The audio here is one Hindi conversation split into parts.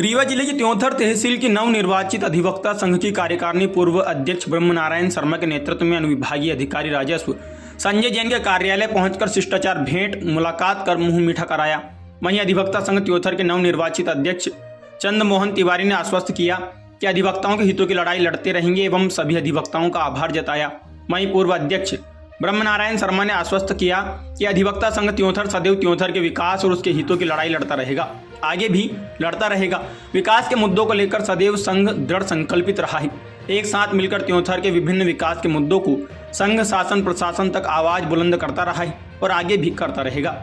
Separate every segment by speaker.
Speaker 1: रीवा जिले की त्योंथर तहसील की नवनिर्वाचित अधिवक्ता संघ की कार्यकारिणी पूर्व अध्यक्ष ब्रह्मनारायण शर्मा के नेतृत्व में अनुविभागीय अधिकारी राजस्व संजय जैन के कार्यालय पहुंचकर शिष्टाचार भेंट मुलाकात कर मुंह मीठा कराया। वहीं अधिवक्ता संघ त्योंथर के नवनिर्वाचित अध्यक्ष चंद्रमोहन तिवारी ने आश्वस्त किया कि अधिवक्ताओं के हितों की लड़ाई लड़ते रहेंगे एवं सभी अधिवक्ताओं का आभार जताया। वहीं पूर्व अध्यक्ष ब्रह्मनारायण शर्मा ने आश्वस्त किया कि अधिवक्ता संघ त्योंथर सदैव त्योंथर के विकास और उसके हितों की लड़ाई लड़ता रहेगा, आगे भी लड़ता रहेगा। विकास के मुद्दों को लेकर सदैव संघ दृढ़ संकल्पित रहा है। एक साथ मिलकर त्योंथर के विभिन्न विकास के मुद्दों को संघ शासन प्रशासन तक आवाज बुलंद करता रहा है और आगे भी करता रहेगा।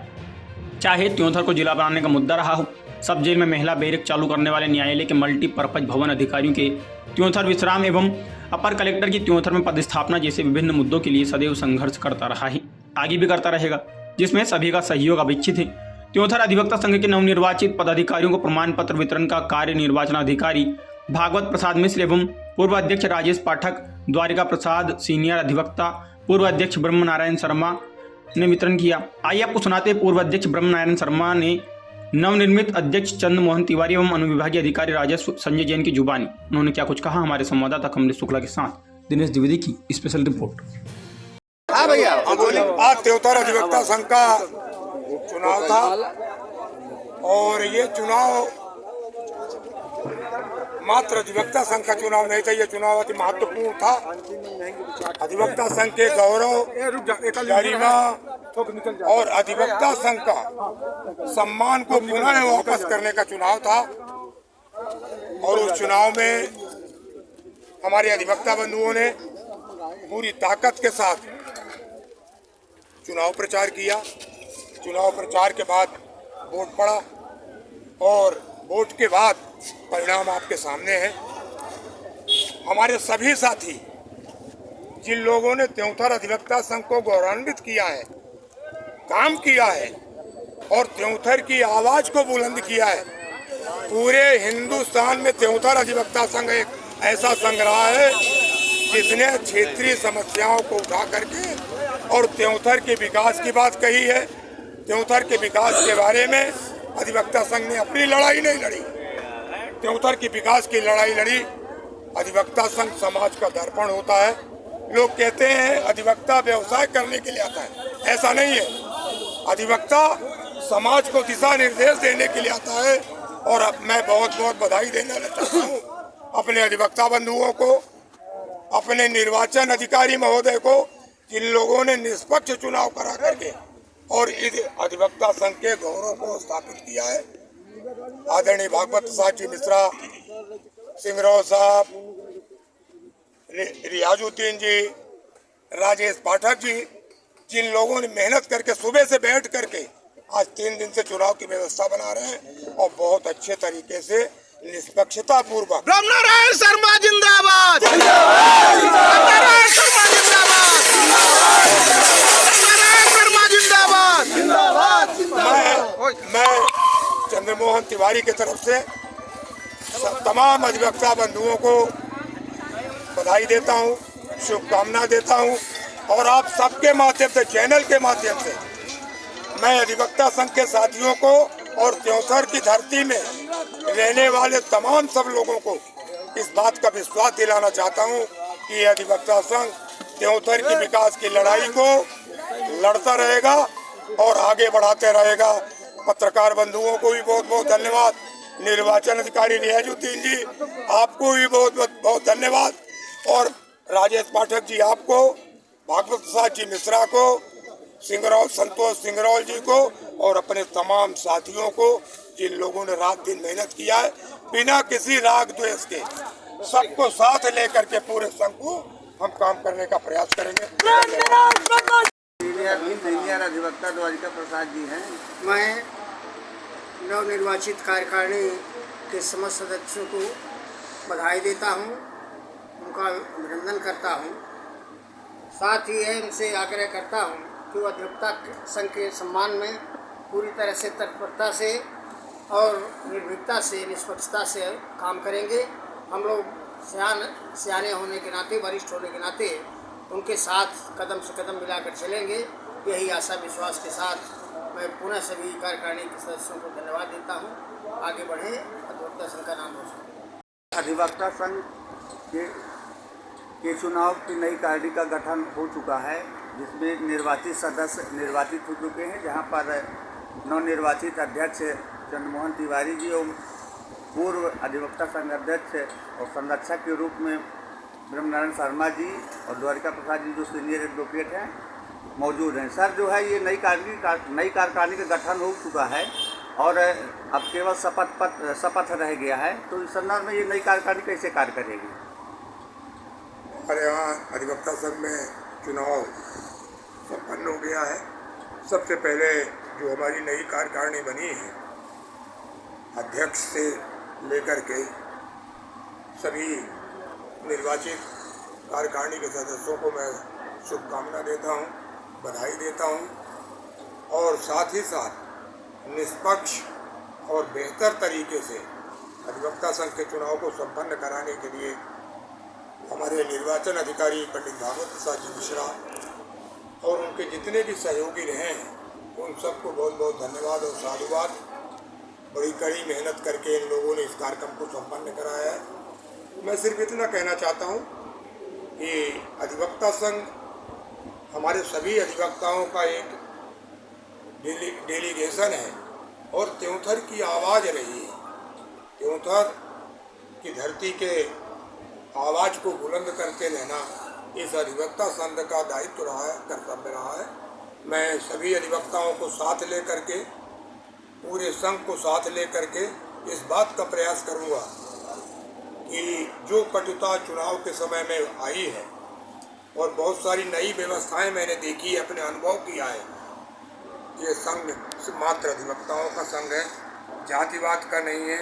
Speaker 1: चाहे त्योंथर को जिला बनाने का मुद्दा रहा हो, सब जेल में महिला बैरक चालू करने वाले न्यायालय के मल्टीपर्पज भवन अधिकारियों के त्योंथर विश्राम एवं अपर कलेक्टर की त्योंथर में पदस्थापना जैसे विभिन्न मुद्दों के लिए सदैव संघर्ष करता रहा है, आगे भी करता रहेगा, जिसमें सभी का सहयोग अपेक्षित है। त्योंथर अधिवक्ता संघ के नवनिर्वाचित पदाधिकारियों को प्रमाण पत्र वितरण का कार्य निर्वाचन अधिकारी भागवत प्रसाद मिश्र एवं पूर्व अध्यक्ष राजेश पाठक, द्वारिका प्रसाद सीनियर अधिवक्ता, पूर्व अध्यक्ष ब्रह्मनारायण शर्मा ने वितरण किया। आइए आपको सुनाते पूर्व अध्यक्ष ब्रह्मनारायण शर्मा ने नवनिर्मित अध्यक्ष चंद्रमोहन तिवारी एवं अनुविभागीय अधिकारी राजस्व संजय जैन की जुबानी उन्होंने क्या कुछ कहा। हमारे संवाददाता कमलेश शुक्ला के साथ दिनेश द्विवेदी की स्पेशल रिपोर्ट।
Speaker 2: हाँ भैया, आज त्योंथर अधिवक्ता संघ का चुनाव था और ये चुनाव मात्र अधिवक्ता संघ का चुनाव नहीं था, ये चुनाव अति महत्वपूर्ण था। अधिवक्ता संघ के गौरव, गरिमा और अधिवक्ता संघ का सम्मान को पुनः वापस करने का चुनाव था और उस चुनाव में हमारे अधिवक्ता बंधुओं ने पूरी ताकत के साथ चुनाव प्रचार किया। चुनाव प्रचार के बाद वोट पड़ा और वोट के बाद परिणाम आपके सामने है। हमारे सभी साथी जिन लोगों ने त्योंथर अधिवक्ता संघ को गौरवान्वित किया है, काम किया है और त्योंथर की आवाज को बुलंद किया है, पूरे हिंदुस्तान में त्योंथर अधिवक्ता संघ एक ऐसा संघ रहा है जिसने क्षेत्रीय समस्याओं को उठा करके और त्योंथर के विकास की बात कही है। त्योंथर के विकास के बारे में अधिवक्ता संघ ने अपनी लड़ाई नहीं लड़ी, त्योंथर के विकास की लड़ाई लड़ी। अधिवक्ता संघ समाज का दर्पण होता है। लोग कहते हैं अधिवक्ता व्यवसाय करने के लिए आता है, ऐसा नहीं है। अधिवक्ता समाज को दिशा निर्देश देने के लिए आता है और अब मैं बहुत बहुत बधाई देना चाहता हूँ अपने अधिवक्ता बंधुओं को, अपने निर्वाचन अधिकारी महोदय को, जिन लोगों ने निष्पक्ष चुनाव करा करके और इस अधिवक्ता संघ के गौरव को स्थापित किया है। आदरणीय भागवत प्रसाद जी मिश्रा, सिंगरौल साहब, रियाजुद्दीन जी, राजेश पाठक जी, जिन लोगों ने मेहनत करके सुबह से बैठ करके आज 3 दिन से चुनाव की व्यवस्था बना रहे हैं और बहुत अच्छे तरीके से निष्पक्षता पूर्वक।
Speaker 3: ब्रह्मनारायण शर्मा जिंदाबाद, ब्रह्मनारायण शर्मा जिंदाबाद, ब्रह्मनारायण शर्मा जिंदाबाद।
Speaker 2: मैं चंद्रमोहन तिवारी की तरफ से तमाम अधिवक्ता बंधुओं को बधाई देता हूं, शुभकामना देता हूं और आप सबके माध्यम से, चैनल के माध्यम से मैं अधिवक्ता संघ के साथियों को और त्योंथर की धरती में रहने वाले तमाम सब लोगों को इस बात का विश्वास दिलाना चाहता हूं कि अधिवक्ता संघ त्योंथर की विकास की लड़ाई को लड़ता रहेगा और आगे बढ़ाते रहेगा। पत्रकार बंधुओं को भी बहुत बहुत धन्यवाद। निर्वाचन अधिकारी रियाजुद्दीन जी, आपको भी बहुत बहुत धन्यवाद और राजेश पाठक जी आपको, भागवत प्रसाद जी मिश्रा को, संतोष सिंगरौल जी को और अपने तमाम साथियों को, जिन लोगों ने रात दिन मेहनत किया है बिना किसी राग द्वेष के, सबको साथ लेकर के पूरे संघ को हम काम करने का प्रयास करेंगे।
Speaker 4: सीनियर अधिवक्ता द्वारिका प्रसाद जी हैं।
Speaker 5: मैं नवनिर्वाचित कार्यकारिणी के समस्त सदस्यों को बधाई देता हूं, उनका अभिनंदन करता हूं। साथ ही है उनसे आग्रह करता हूं कि वो अधिवक्ता संघ के सम्मान में पूरी तरह से तत्परता से और निर्भीकता से, निष्पक्षता से काम करेंगे। हम लोग सियाने होने के नाते, वरिष्ठ होने के नाते उनके साथ कदम से कदम मिलाकर चलेंगे। यही आशा विश्वास के साथ मैं पुनः सभी कार्यकारिणी के सदस्यों को धन्यवाद देता हूँ। आगे बढ़े। अधिवक्ता संघ का नाम रोशन करें।
Speaker 4: अधिवक्ता संघ के चुनाव की नई पार्टी का गठन हो चुका है, जिसमें निर्वाचित सदस्य निर्वाचित हो चुके हैं, जहां पर नवनिर्वाचित अध्यक्ष चंद्रमोहन तिवारी जी और पूर्व अधिवक्ता संघ अध्यक्ष और संरक्षक के रूप में ब्रह्मनारायण शर्मा जी और द्वारिका प्रसाद जी जो सीनियर एडवोकेट हैं मौजूद हैं। सर, जो है ये नई कार्यकारिणी का गठन हो चुका है और अब केवल शपथ रह गया है, तो इस संदर्भ में ये नई कार्यकारिणी कैसे कार्य करेगी?
Speaker 2: हमारे यहाँ अधिवक्ता संघ में चुनाव संपन्न हो गया है। सबसे पहले जो हमारी नई कार्यकारिणी बनी है, अध्यक्ष से लेकर के सभी निर्वाचित कार्यकारिणी के सदस्यों को मैं शुभकामना देता हूँ, बधाई देता हूँ और साथ ही साथ निष्पक्ष और बेहतर तरीके से अधिवक्ता संघ के चुनाव को संपन्न कराने के लिए हमारे निर्वाचन अधिकारी पंडित भागवत प्रसाद जी मिश्रा और उनके जितने भी सहयोगी रहे हैं उन सबको बहुत बहुत धन्यवाद और साधुवाद। बड़ी कड़ी मेहनत करके इन लोगों ने इस कार्यक्रम को संपन्न कराया है। मैं सिर्फ इतना कहना चाहता हूँ कि अधिवक्ता संघ हमारे सभी अधिवक्ताओं का एक डेलीगेशन है और त्योंथर की आवाज़ रही है। त्योंथर की धरती के आवाज़ को बुलंद करके रहना इस अधिवक्ता संघ का दायित्व रहा है, कर्तव्य रहा है। मैं सभी अधिवक्ताओं को साथ लेकर के, पूरे संघ को साथ लेकर के इस बात का प्रयास करूंगा कि जो कटुता चुनाव के समय में आई है और बहुत सारी नई व्यवस्थाएं मैंने देखी, अपने अनुभव किया है। ये संघ मात्र अधिवक्ताओं का संघ है, जातिवाद का नहीं है,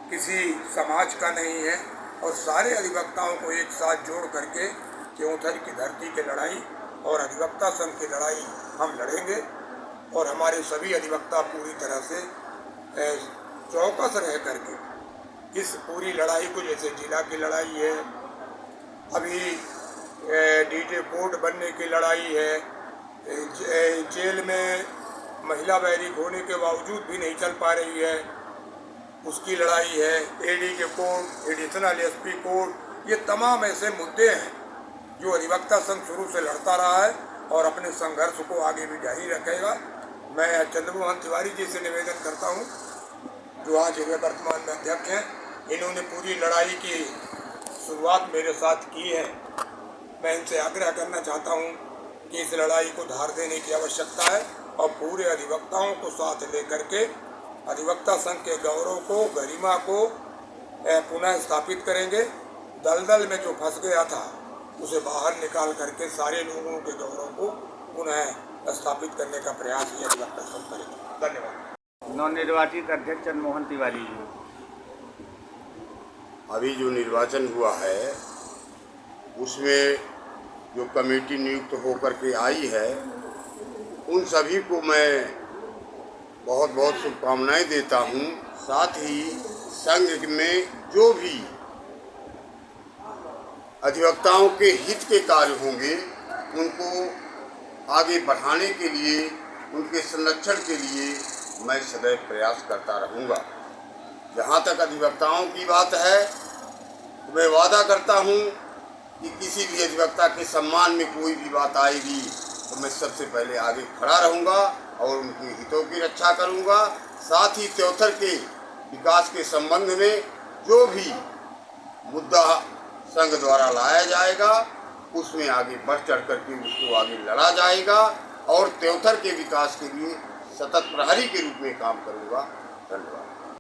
Speaker 2: किसी समाज का नहीं है और सारे अधिवक्ताओं को एक साथ जोड़ करके त्योंथर की धरती की लड़ाई और अधिवक्ता संघ की लड़ाई हम लड़ेंगे और हमारे सभी अधिवक्ता पूरी तरह से चौकस रह करके इस पूरी लड़ाई को, जैसे जिला की लड़ाई है, अभी डीजे कोर्ट बनने की लड़ाई है, जेल में महिला बैरिक होने के बावजूद भी नहीं चल पा रही है, उसकी लड़ाई है, एडी के कोर्ट, एडिशनल एसपी कोर्ट, ये तमाम ऐसे मुद्दे हैं जो अधिवक्ता संघ शुरू से लड़ता रहा है और अपने संघर्ष को आगे भी जारी रखेगा। मैं चंद्रमोहन तिवारी जी से निवेदन करता हूं, जो आज वर्तमान में अध्यक्ष हैं, इन्होंने पूरी लड़ाई की शुरुआत मेरे साथ की है। मैं इनसे आग्रह करना चाहता हूं कि इस लड़ाई को धार देने की आवश्यकता है और पूरे अधिवक्ताओं को साथ लेकर के अधिवक्ता संघ के गौरव को, गरिमा को पुनः स्थापित करेंगे। दलदल में जो फंस गया था उसे बाहर निकाल करके सारे लोगों के गौरव को पुनः स्थापित करने का प्रयास ये अधिवक्ता संघ करेगा। धन्यवाद।
Speaker 4: नवनिर्वाचित अध्यक्ष चंद्रमोहन तिवारी जी,
Speaker 6: अभी जो निर्वाचन हुआ है उसमें जो कमेटी नियुक्त होकर के आई है उन सभी को मैं बहुत बहुत शुभकामनाएं देता हूं। साथ ही संघ में जो भी अधिवक्ताओं के हित के कार्य होंगे उनको आगे बढ़ाने के लिए, उनके संरक्षण के लिए मैं सदैव प्रयास करता रहूँगा। जहाँ तक अधिवक्ताओं की बात है तो मैं वादा करता हूँ कि किसी भी अधिवक्ता के सम्मान में कोई भी बात आएगी तो मैं सबसे पहले आगे खड़ा रहूँगा और उनके हितों की रक्षा करूँगा। साथ ही त्योथर के विकास के संबंध में जो भी मुद्दा संघ द्वारा लाया जाएगा उसमें आगे बढ़ चढ़ करके उसको आगे लड़ा जाएगा और त्योथर के विकास के लिए सतत प्रहरी के रूप में काम करूँगा। धन्यवाद।